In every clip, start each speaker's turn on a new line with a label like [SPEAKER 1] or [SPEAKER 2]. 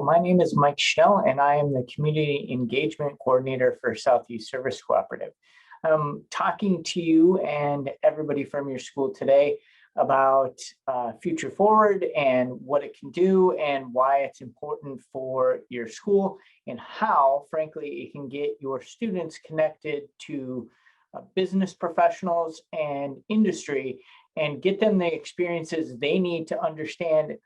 [SPEAKER 1] My name is Mike Schnell, and I am the Community Engagement Coordinator for Southeast Service Cooperative. I'm talking to you and everybody from your school today about FutureForward and what it can do and why it's important for your school and how, frankly, it can get your students connected to business professionals and industry and get them the experiences they need to understand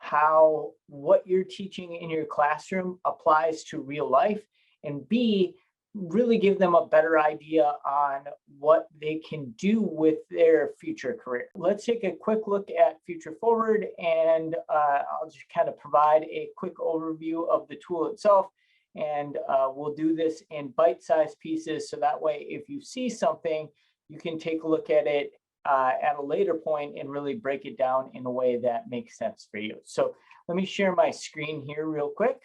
[SPEAKER 1] how what you're teaching in your classroom applies to real life, and B, really give them a better idea on what they can do with their future career. Let's take a quick look at FutureForward, and I'll just kind of provide a quick overview of the tool itself. And we'll do this in bite-sized pieces, so that way if you see something, you can take a look at it at a later point and really break it down in a way that makes sense for you. So let me share my screen here real quick.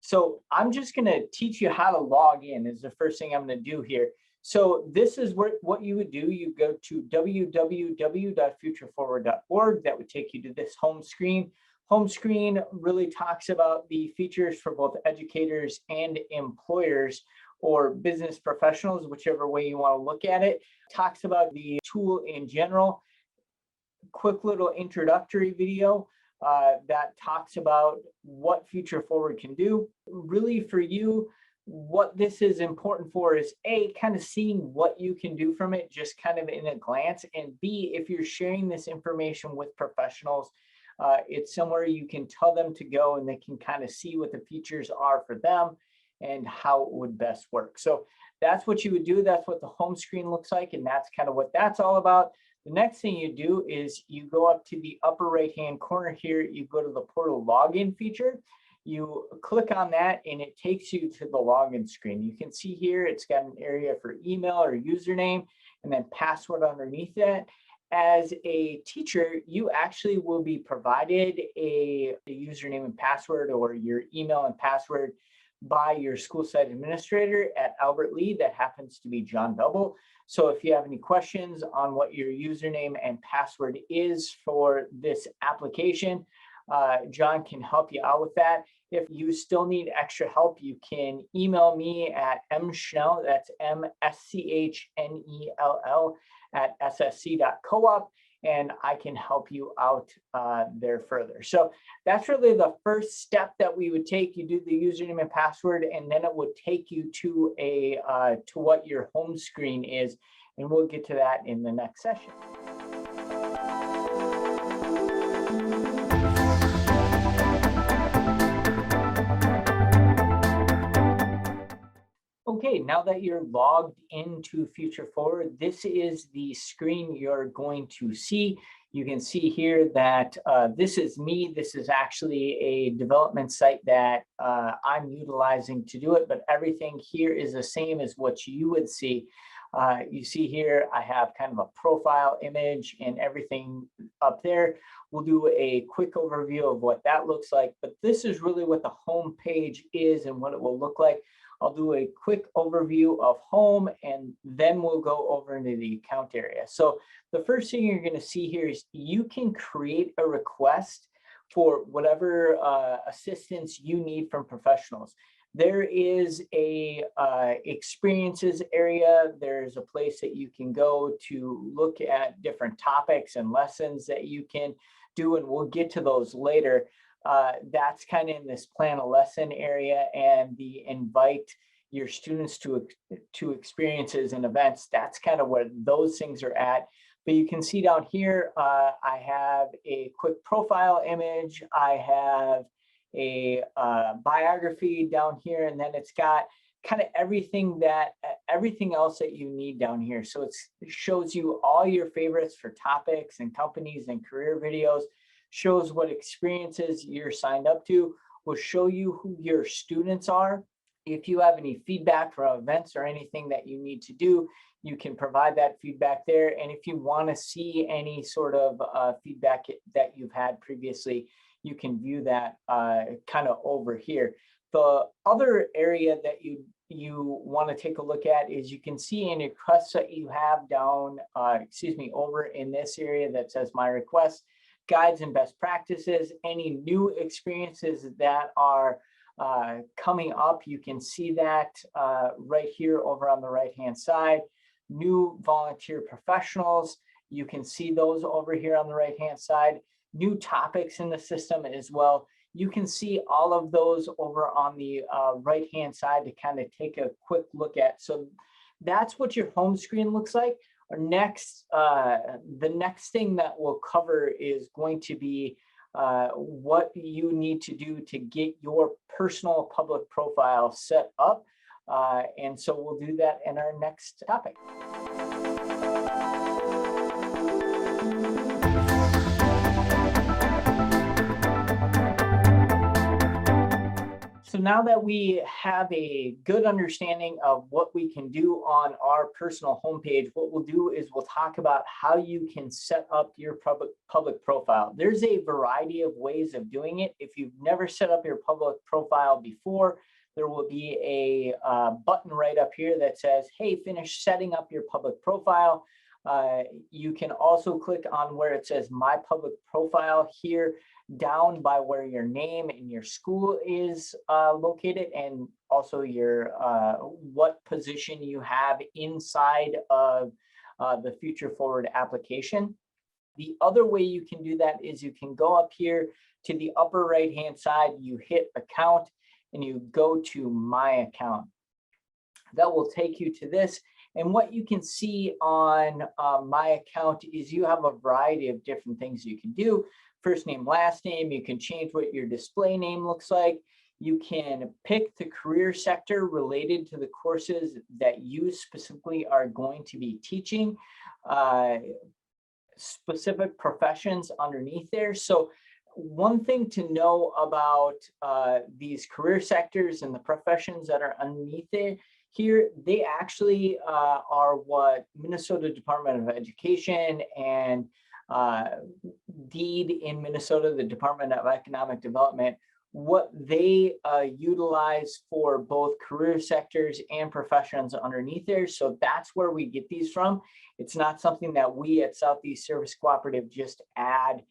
[SPEAKER 1] So I'm just going to teach you how to log in is the first thing I'm going to do here. So this is what you would do. You go to www.futureforward.org. That would take you to this home screen. Home screen really talks about the features for both educators and employers or business professionals, whichever way you want to look at it. Talks about the tool in general. Quick little introductory video that talks about what FutureForward can do. Really for you, what this is important for is A, kind of seeing what you can do from it, just kind of in a glance, and B, if you're sharing this information with professionals, it's somewhere you can tell them to go and they can kind of see what the features are for them and how it would best work. So that's what you would do. That's what the home screen looks like. And that's kind of what that's all about. The next thing you do is you go up to the upper right-hand corner here. You go to the portal login feature. You click on that and it takes you to the login screen. You can see here, it's got an area for email or username and then password underneath that. As a teacher, you actually will be provided a username and password or your email and password by your school site administrator at Albert Lee. That happens to be John Double. So if you have any questions on what your username and password is for this application, John can help you out with that. If you still need extra help, you can email me at mschnell, that's MSCHNELL @ssc.coop, and I can help you out there further. So that's really the first step that we would take. You do the username and password, and then it would take you to to what your home screen is, and we'll get to that in the next session. Okay, now that you're logged into FutureForward, this is the screen you're going to see. You can see here that this is me. This is actually a development site that I'm utilizing to do it, but everything here is the same as what you would see. You see here, I have kind of a profile image and everything up there. We'll do a quick overview of what that looks like, but this is really what the home page is and what it will look like. I'll do a quick overview of home and then we'll go over into the account area. So the first thing you're going to see here is you can create a request for whatever assistance you need from professionals. There is a experiences area. There's a place that you can go to look at different topics and lessons that you can do, and we'll get to those later. That's kind of in this plan a lesson area, and the invite your students to experiences and events. That's kind of where those things are at. But you can see down here, I have a quick profile image. I have a biography down here, and then it's got kind of everything else that you need down here. So it shows you all your favorites for topics and companies and career videos. Shows what experiences you're signed up to, will show you who your students are. If you have any feedback from events or anything that you need to do, you can provide that feedback there. And if you want to see any sort of feedback that you've had previously, you can view that kind of over here. The other area that you want to take a look at is you can see any requests that you have down, over in this area that says my request. guides and best practices, any new experiences that are coming up. You can see that right here over on the right-hand side. New volunteer professionals, you can see those over here on the right-hand side. New topics in the system as well. You can see all of those over on the right-hand side to kind of take a quick look at. So that's what your home screen looks like. Our next, the next thing that we'll cover is going to be what you need to do to get your personal public profile set up. And so we'll do that in our next topic. So now that we have a good understanding of what we can do on our personal homepage, what we'll do is we'll talk about how you can set up your public profile. There's a variety of ways of doing it. If you've never set up your public profile before, there will be a button right up here that says, hey, finish setting up your public profile. You can also click on where it says my public profile here down by where your name and your school is located, and also your what position you have inside of the FutureForward application. The other way you can do that is you can go up here to the upper right hand side, you hit account and you go to my account. That will take you to this. And what you can see on my account is you have a variety of different things you can do. First name, last name, you can change what your display name looks like. You can pick the career sector related to the courses that you specifically are going to be teaching, specific professions underneath there. So one thing to know about these career sectors and the professions that are underneath there, here, they actually are what Minnesota Department of Education and DEED in Minnesota, the Department of Economic Development, what they utilize for both career sectors and professions underneath there. So that's where we get these from. It's not something that we at Southeast Service Cooperative just add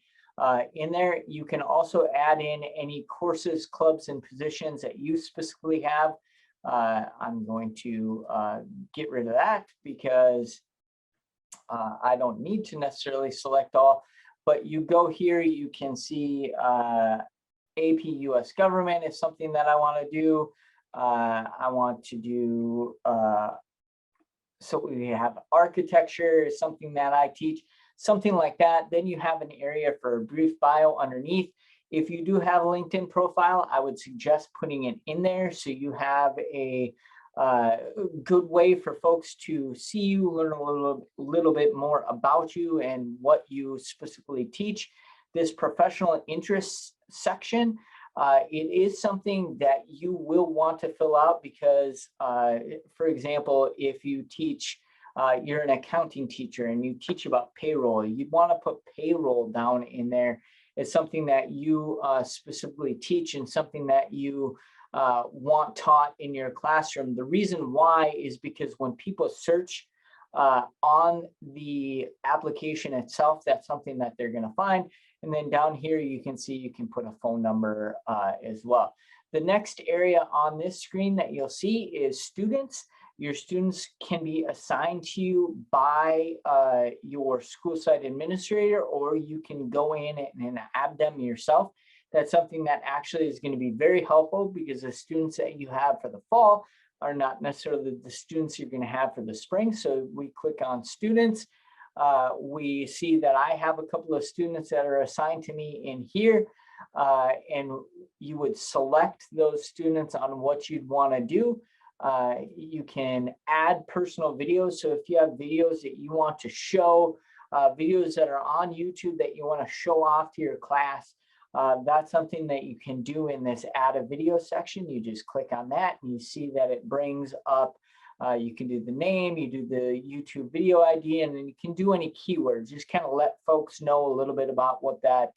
[SPEAKER 1] in there. You can also add in any courses, clubs, and positions that you specifically have. I'm going to get rid of that because I don't need to necessarily select all, but you go here, you can see AP US government is something that I want to do. I want to do, so we have architecture is something that I teach, something like that. Then you have an area for a brief bio underneath. If you do have a LinkedIn profile, I would suggest putting it in there so you have a good way for folks to see you, learn a little bit more about you and what you specifically teach. This professional interests section, it is something that you will want to fill out because, for example, if you teach, you're an accounting teacher and you teach about payroll, you'd want to put payroll down in there. It's something that you specifically teach and something that you want taught in your classroom. The reason why is because when people search on the application itself, that's something that they're going to find. And then down here, you can see you can put a phone number as well. The next area on this screen that you'll see is students. Your students can be assigned to you by your school site administrator, or you can go in and add them yourself. That's something that actually is going to be very helpful because the students that you have for the fall are not necessarily the students you're going to have for the spring. So we click on students. We see that I have a couple of students that are assigned to me in here, and you would select those students on what you'd want to do. You can add personal videos. So if you have videos that you want to show, videos that are on YouTube that you want to show off to your class, that's something that you can do in this add a video section. You just click on that and you see that it brings up, you can do the name, you do the YouTube video ID, and then you can do any keywords. Just kind of let folks know a little bit about what that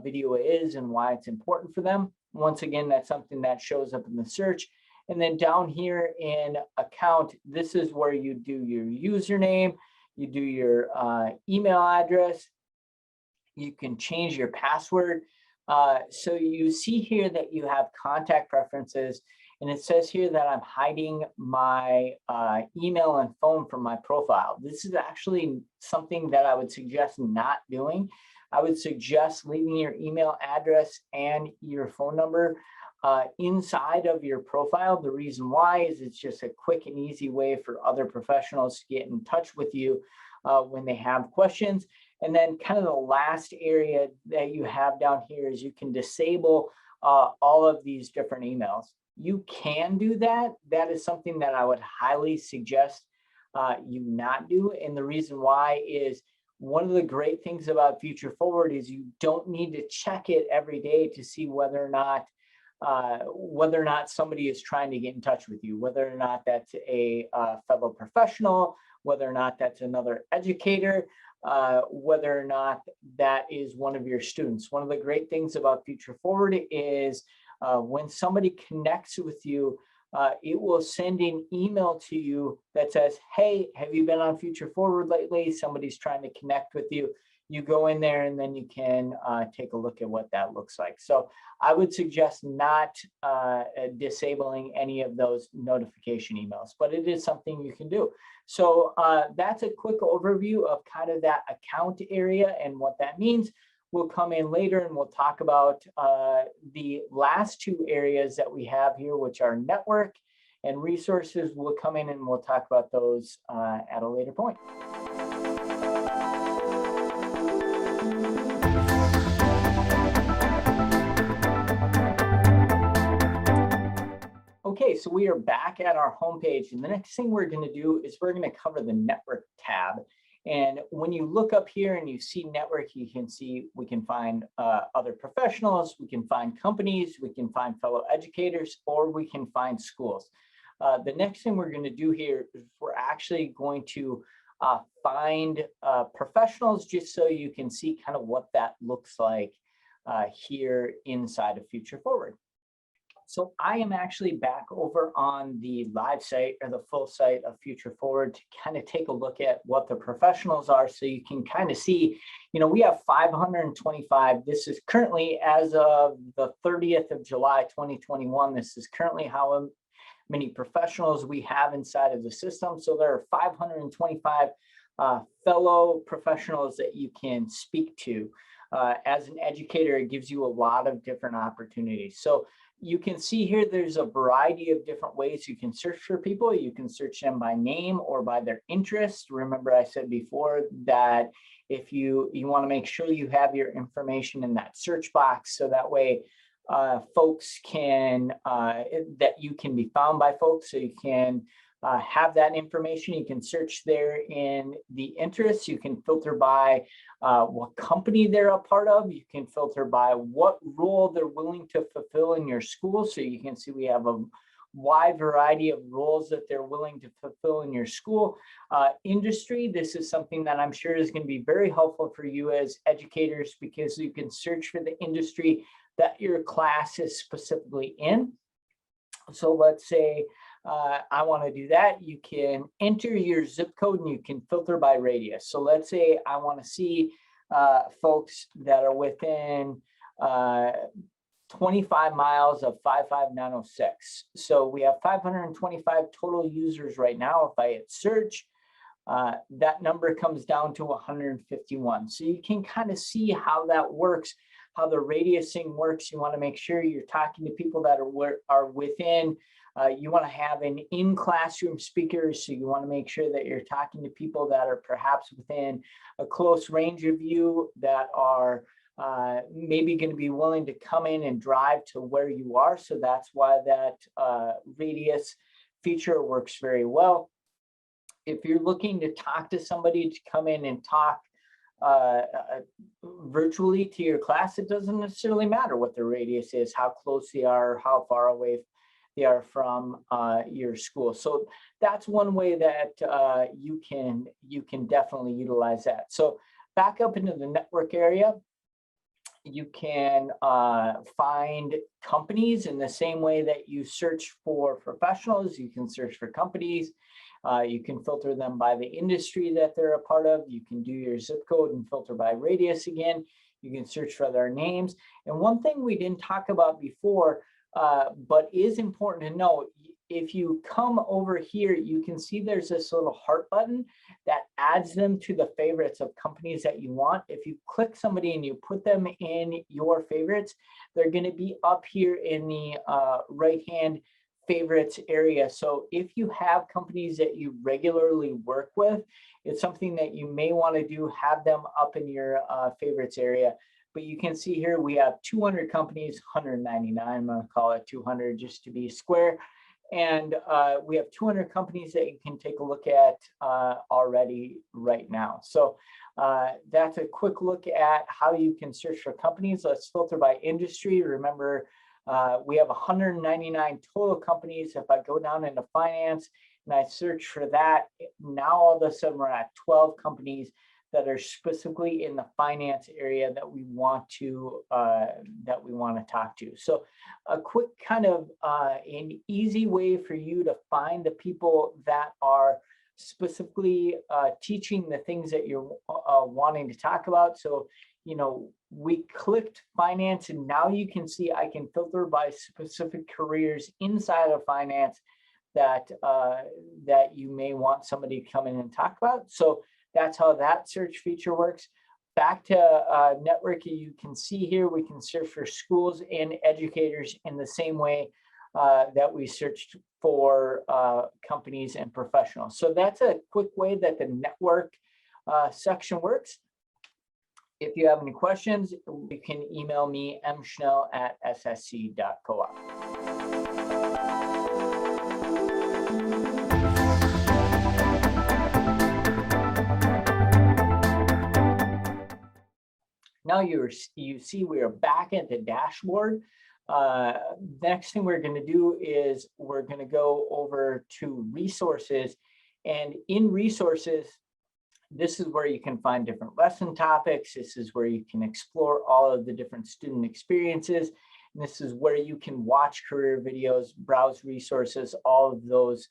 [SPEAKER 1] video is and why it's important for them. Once again, that's something that shows up in the search. And then down here in account, this is where you do your username, you do your email address, You can change your password. So you see here that you have contact preferences, and it says here that I'm hiding my email and phone from my profile. This is actually something that I would suggest not doing. I would suggest leaving your email address and your phone number inside of your profile. The reason why is it's just a quick and easy way for other professionals to get in touch with you when they have questions. And then kind of the last area that you have down here is you can disable all of these different emails. You can do that. That is something that I would highly suggest you not do. And the reason why is one of the great things about FutureForward is you don't need to check it every day to see whether or not somebody is trying to get in touch with you, whether or not that's a fellow professional, whether or not that's another educator, whether or not that is one of your students. One of the great things about FutureForward is when somebody connects with you, it will send an email to you that says, hey, have you been on FutureForward lately? Somebody's trying to connect with you. You go in there and then you can take a look at what that looks like. So I would suggest not disabling any of those notification emails, but it is something you can do. So that's a quick overview of kind of that account area and what that means. We'll come in later and we'll talk about the last two areas that we have here, which are network and resources. We'll come in and we'll talk about those at a later point. Okay, so we are back at our homepage, and the next thing we're going to do is we're going to cover the network tab. And when you look up here and you see network, you can see we can find other professionals, we can find companies, we can find fellow educators, or we can find schools. The next thing we're going to do here is we're actually going to find professionals, just so you can see kind of what that looks like here inside of FutureForward. So I am actually back over on the live site or the full site of FutureForward to kind of take a look at what the professionals are, so you can kind of see, you know, we have 525. This is currently, as of the 30th of July, 2021, this is currently how many professionals we have inside of the system. So there are 525 fellow professionals that you can speak to. As an educator, it gives you a lot of different opportunities. So you can see here, there's a variety of different ways you can search for people. You can search them by name or by their interest. Remember, I said before that if you want to make sure you have your information in that search box, so that way folks can, that you can be found by folks, so you can have that information. You can search there in the interests. You can filter by what company they're a part of. You can filter by what role they're willing to fulfill in your school. So you can see we have a wide variety of roles that they're willing to fulfill in your school. Industry, this is something that I'm sure is going to be very helpful for you as educators, because you can search for the industry that your class is specifically in. So let's say I want to do that. You can enter your zip code and you can filter by radius. So let's say I want to see folks that are within 25 miles of 55906. So we have 525 total users right now. If I hit search, that number comes down to 151. So you can kind of see how that works, how the radiusing works. You want to make sure you're talking to people that are within. You want to have an in-classroom speaker, so you want to make sure that you're talking to people that are perhaps within a close range of you, that are maybe going to be willing to come in and drive to where you are. So that's why that radius feature works very well. If you're looking to talk to somebody to come in and talk virtually to your class, it doesn't necessarily matter what the radius is, how close they are, how far away they are from your school. So that's one way that you can definitely utilize that. So back up into the network area, You can find companies in the same way that you search for professionals. You can search for companies. You can filter them by the industry that they're a part of. You can do your zip code and filter by radius again. You can search for their names. And one thing we didn't talk about before, but is important to know, if you come over here, you can see there's this little heart button that adds them to the favorites of companies that you want. If you click somebody and you put them in your favorites, they're going to be up here in the right-hand favorites area. So if you have companies that you regularly work with, it's something that you may want to do, have them up in your favorites area. But you can see here we have 200 companies, 199, I'm going to call it 200 just to be square. And we have 200 companies that you can take a look at already right now. So that's a quick look at how you can search for companies. Let's filter by industry. Remember, we have 199 total companies. If I go down into finance and I search for that, now all of a sudden we're at 12 companies that are specifically in the finance area that we want to talk to. So a quick kind of an easy way for you to find the people that are specifically teaching the things that you're wanting to talk about. So, you know, we clicked finance, and now you can see I can filter by specific careers inside of finance that that you may want somebody to come in and talk about. So that's how that search feature works. Back to networking, you can see here we can search for schools and educators in the same way that we searched for companies and professionals. So that's a quick way that the network section works. If you have any questions, you can email me, mschnell@ssc.coop. Now you see we are back at the dashboard. Next thing we're going to do is we're going to go over to resources. And in resources, this is where you can find different lesson topics. This is where you can explore all of the different student experiences. And this is where you can watch career videos, browse resources, all of those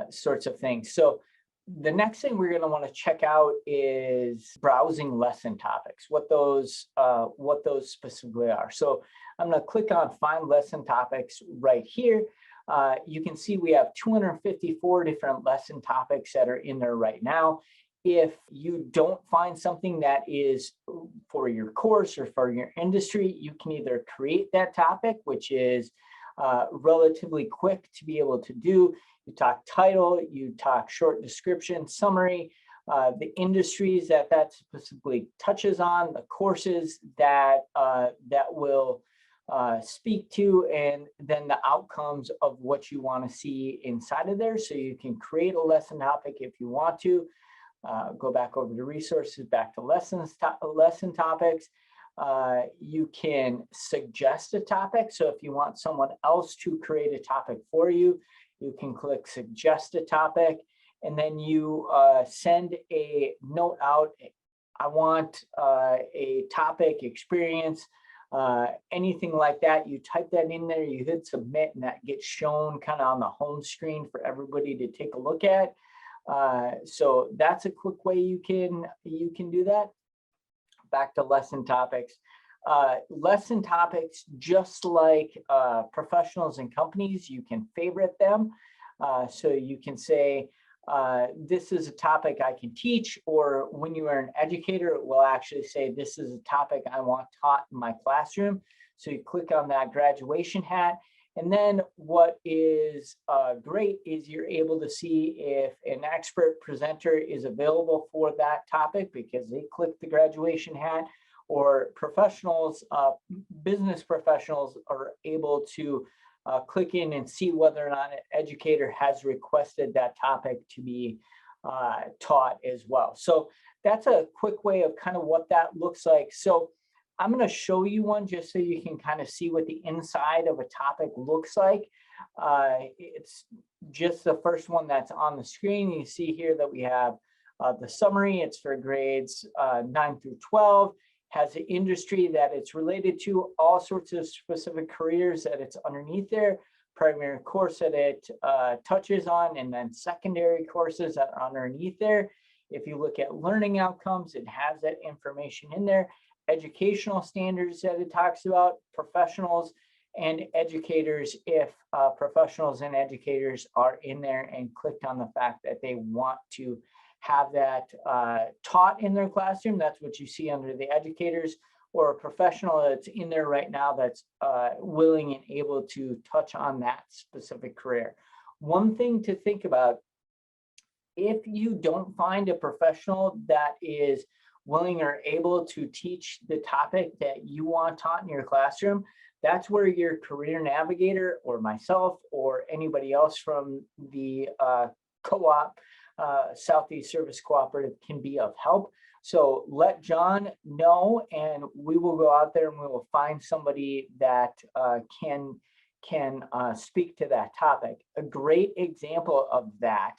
[SPEAKER 1] sorts of things. So the next thing we're going to want to check out is browsing lesson topics, what those specifically are. So I'm going to click on Find Lesson Topics right here. You can see we have 254 different lesson topics that are in there right now. If you don't find something that is for your course or for your industry, you can either create that topic, which is relatively quick to be able to do. You talk title, you talk short description, summary, the industries that specifically touches on, the courses that will speak to, and then the outcomes of what you want to see inside of there. So you can create a lesson topic if you want to. Go back over to resources, back to lesson topics. You can suggest a topic. So if you want someone else to create a topic for you, you can click suggest a topic, and then you send a note out. I want a topic, experience, anything like that. You type that in there, you hit submit, and that gets shown kind of on the home screen for everybody to take a look at. So that's a quick way you can do that. Back to lesson topics. Lesson topics, just like professionals and companies, you can favorite them. So you can say, this is a topic I can teach, or when you are an educator, it will actually say, this is a topic I want taught in my classroom. So you click on that graduation hat. And then what is great is you're able to see if an expert presenter is available for that topic because they clicked the graduation hat, or professionals, business professionals are able to click in and see whether or not an educator has requested that topic to be taught as well. So that's a quick way of kind of what that looks like. So I'm going to show you one just so you can kind of see what the inside of a topic looks like. It's just the first one that's on the screen. You see here that we have the summary. It's for grades 9 through 12. has the industry that it's related to, all sorts of specific careers that it's underneath there, primary course that it touches on, and then secondary courses that are underneath there. If you look at learning outcomes, it has that information in there. Educational standards that it talks about, professionals and educators, if professionals and educators are in there and clicked on the fact that they want to have that taught in their classroom, that's what you see under the educators, or a professional that's in there right now that's willing and able to touch on that specific career. One thing to think about, if you don't find a professional that is willing or able to teach the topic that you want taught in your classroom, that's where your career navigator or myself or anybody else from the co-op Southeast Service Cooperative can be of help. So let John know, and we will go out there and we will find somebody that can speak to that topic. A great example of that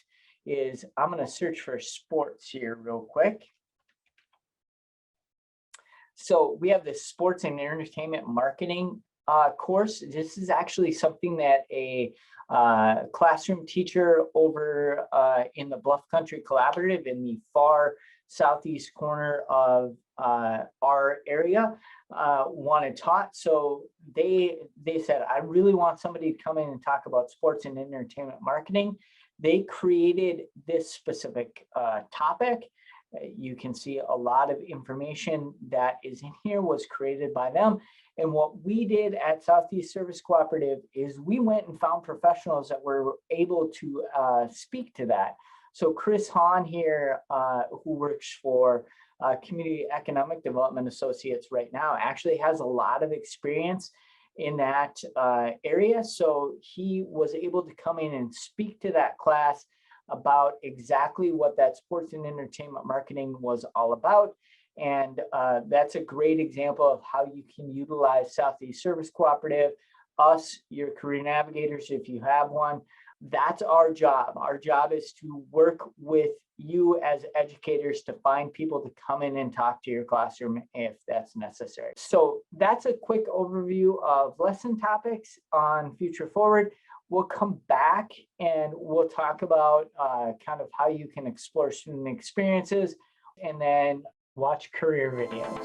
[SPEAKER 1] is, I'm going to search for sports here real quick. So we have this sports and entertainment marketing course. This is actually something that a classroom teacher over in the Bluff Country Collaborative in the far southeast corner of our area wanted taught. So they said, I really want somebody to come in and talk about sports and entertainment marketing. They created this specific topic. You can see a lot of information that is in here was created by them. And what we did at Southeast Service Cooperative is we went and found professionals that were able to speak to that. So Chris Hahn here, who works for Community Economic Development Associates right now, actually has a lot of experience in that area. So he was able to come in and speak to that class about exactly what that sports and entertainment marketing was all about. And that's a great example of how you can utilize Southeast Service Cooperative, us, your career navigators, if you have one. That's our job. Our job is to work with you as educators to find people to come in and talk to your classroom if that's necessary. So that's a quick overview of lesson topics on FutureForward. We'll come back and we'll talk about kind of how you can explore student experiences and then watch career videos.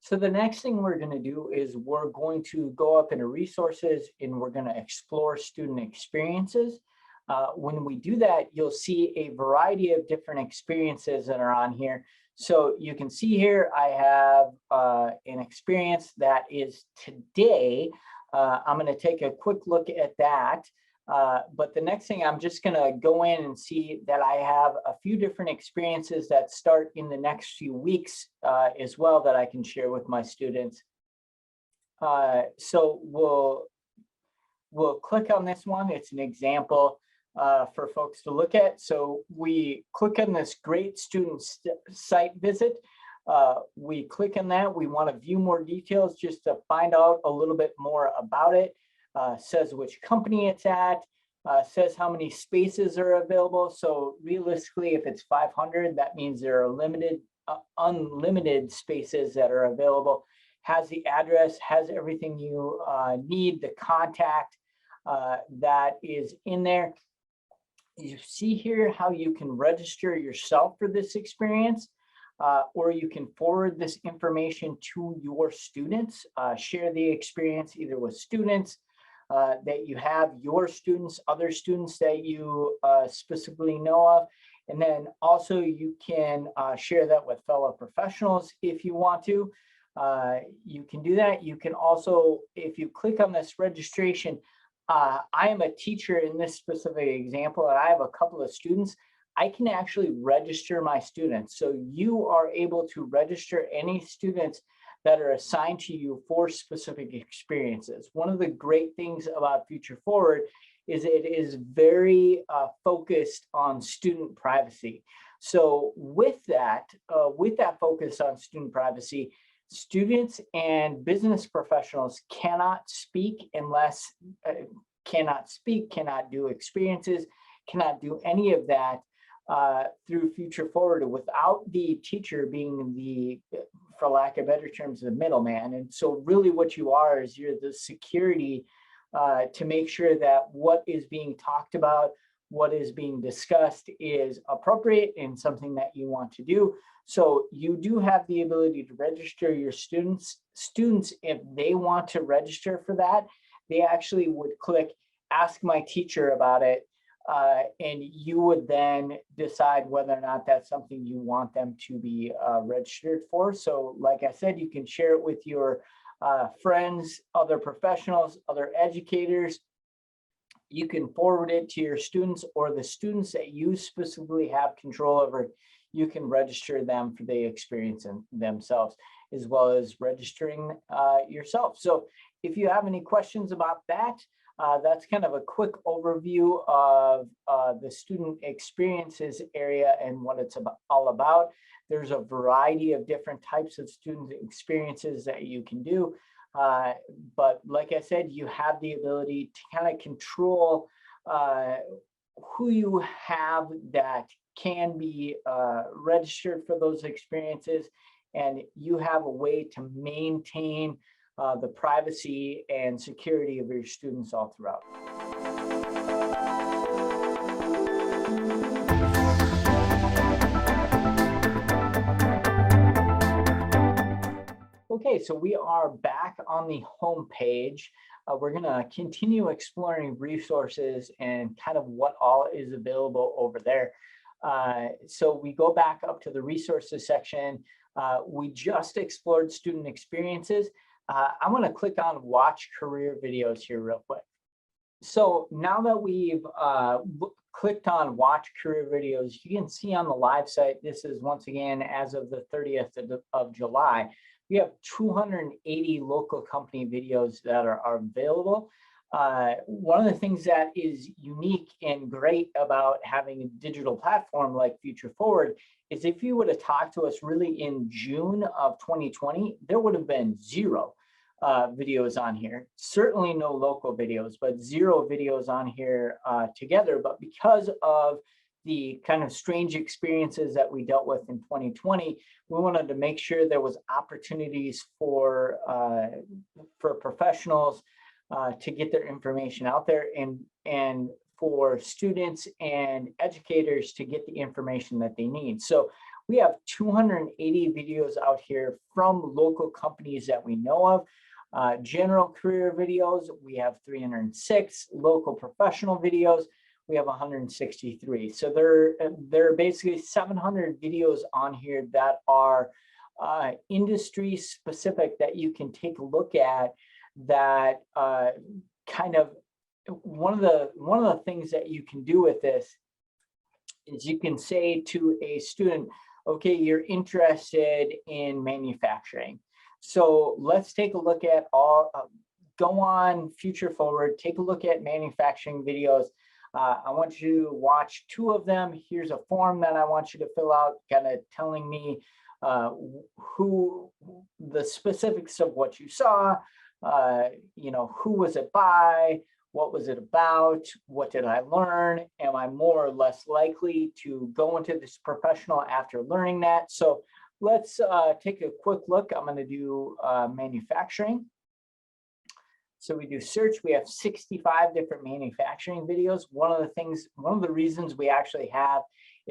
[SPEAKER 1] So the next thing we're going to do is we're going to go up into resources and we're going to explore student experiences. When we do that, you'll see a variety of different experiences that are on here. So you can see here, I have an experience that is today. I'm going to take a quick look at that. But the next thing, I'm just going to go in and see that I have a few different experiences that start in the next few weeks as well that I can share with my students. So we'll click on this one. It's an example for folks to look at. So we click on this great student site visit. We click on that. We want to view more details just to find out a little bit more about it. Says which company it's at, says how many spaces are available. So realistically, if it's 500, that means there are unlimited spaces that are available. Has the address, has everything you need, the contact that is in there. You see here how you can register yourself for this experience, or you can forward this information to your students, share the experience either with students that you have, your students, other students that you specifically know of. And then also you can share that with fellow professionals if you want to. You can do that. You can also, if you click on this registration, I am a teacher in this specific example, and I have a couple of students. I can actually register my students. So you are able to register any students that are assigned to you for specific experiences. One of the great things about FutureForward is it is very focused on student privacy. So with that focus on student privacy, students and business professionals cannot speak unless, cannot speak, cannot do experiences, cannot do any of that through FutureForward without the teacher being the, for lack of better terms, the middleman. And so really what you are is you're the security to make sure that what is being talked about, what is being discussed is appropriate and something that you want to do. So you do have the ability to register your students. Students, if they want to register for that, they actually would click Ask My Teacher about it. And you would then decide whether or not that's something you want them to be registered for. So like I said, you can share it with your friends, other professionals, other educators. You can forward it to your students, or the students that you specifically have control over, you can register them for the experience themselves, as well as registering yourself. So if you have any questions about that, that's kind of a quick overview of the student experiences area and what it's all about. There's a variety of different types of student experiences that you can do. But like I said, you have the ability to kind of control who you have that can be registered for those experiences, and you have a way to maintain the privacy and security of your students all throughout. Okay, so we are back on the home page. We're going to continue exploring resources and kind of what all is available over there. So we go back up to the resources section. We just explored student experiences. I'm going to click on watch career videos here real quick. So now that we've clicked on watch career videos, you can see on the live site, this is once again as of the 30th of July, we have 280 local company videos that are available. One of the things that is unique and great about having a digital platform like FutureForward is if you would have talked to us really in June of 2020, there would have been zero videos on here. Certainly no local videos, but zero videos on here together. But because of the kind of strange experiences that we dealt with in 2020, we wanted to make sure there was opportunities for professionals to get their information out there, and for students and educators to get the information that they need. So we have 280 videos out here from local companies that we know of. General career videos, we have 306. Local professional videos, we have 163. So there are basically 700 videos on here that are industry specific that you can take a look at. That kind of one of the things that you can do with this is you can say to a student, okay, you're interested in manufacturing. So let's take a look at go on FutureForward, take a look at manufacturing videos. I want you to watch 2 of them. Here's a form that I want you to fill out, kind of telling me who the specifics of what you saw, you know, who was it by, what was it about, what did I learn, am I more or less likely to go into this professional after learning that. So let's take a quick look. I'm going to do manufacturing. So we do search. We have 65 different manufacturing videos. One of the reasons we actually have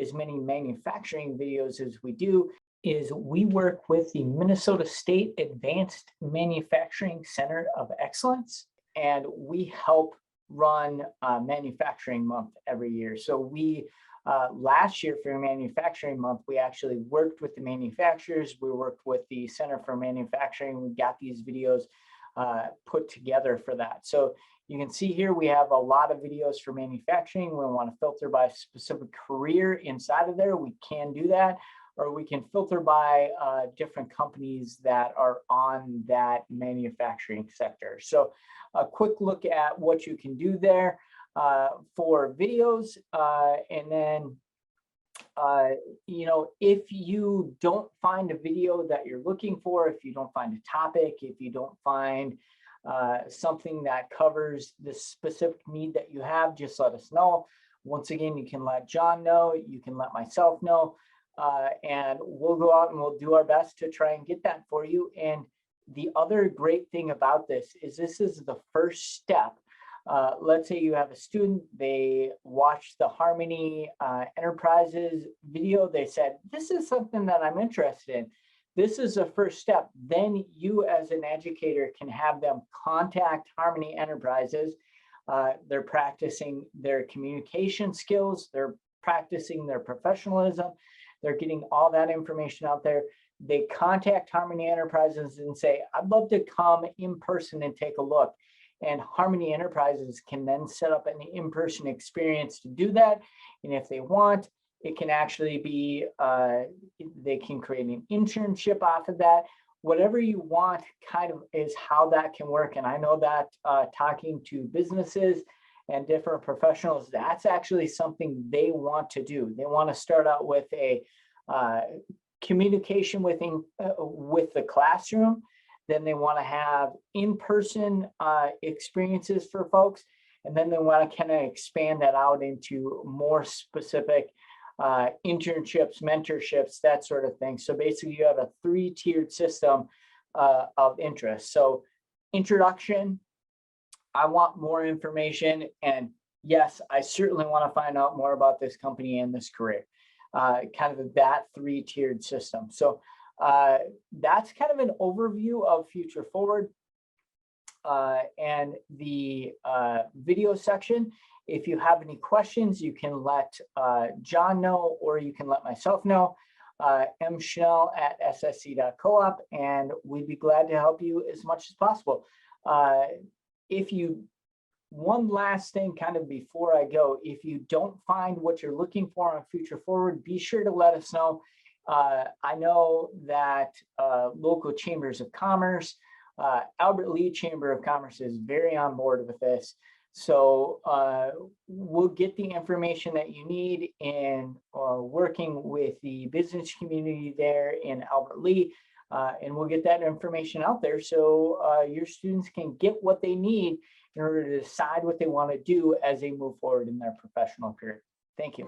[SPEAKER 1] as many manufacturing videos as we do is we work with the Minnesota State Advanced Manufacturing Center of Excellence, and we help run Manufacturing Month every year. So we last year for Manufacturing Month, we actually worked with the manufacturers. We worked with the Center for Manufacturing. We got these videos put together for that. So you can see here we have a lot of videos for manufacturing. We want to filter by specific career inside of there. We can do that, or we can filter by different companies that are on that manufacturing sector. So a quick look at what you can do there for videos, and then you know, if you don't find a video that you're looking for, if you don't find a topic, if you don't find something that covers the specific need that you have, just let us know. Once again, you can let John know, you can let myself know, and we'll go out and we'll do our best to try and get that for you. And the other great thing about this is the first step. Let's say you have a student, they watched the Harmony Enterprises video, they said, this is something that I'm interested in. This is the first step. Then you as an educator can have them contact Harmony Enterprises. They're practicing their communication skills, they're practicing their professionalism, they're getting all that information out there. They contact Harmony Enterprises and say, I'd love to come in person and take a look. And Harmony Enterprises can then set up an in-person experience to do that. And if they want, it can actually be, they can create an internship off of that. Whatever you want kind of is how that can work. And I know that talking to businesses and different professionals, that's actually something they want to do. They want to start out with a communication with the classroom. Then they want to have in-person experiences for folks. And then they want to kind of expand that out into more specific internships, mentorships, that sort of thing. So basically you have a 3-tiered system of interest. So introduction, I want more information. And yes, I certainly want to find out more about this company and this career, kind of that 3-tiered system. So that's kind of an overview of FutureForward and the video section. If you have any questions, you can let John know, or you can let myself know, mschnell@ssc.coop, and we'd be glad to help you as much as possible. One last thing kind of before I go, if you don't find what you're looking for on FutureForward, be sure to let us know. I know that local chambers of commerce, Albert Lea Chamber of Commerce is very on board with this. So we'll get the information that you need in working with the business community there in Albert Lea, and we'll get that information out there so your students can get what they need in order to decide what they want to do as they move forward in their professional career. Thank you.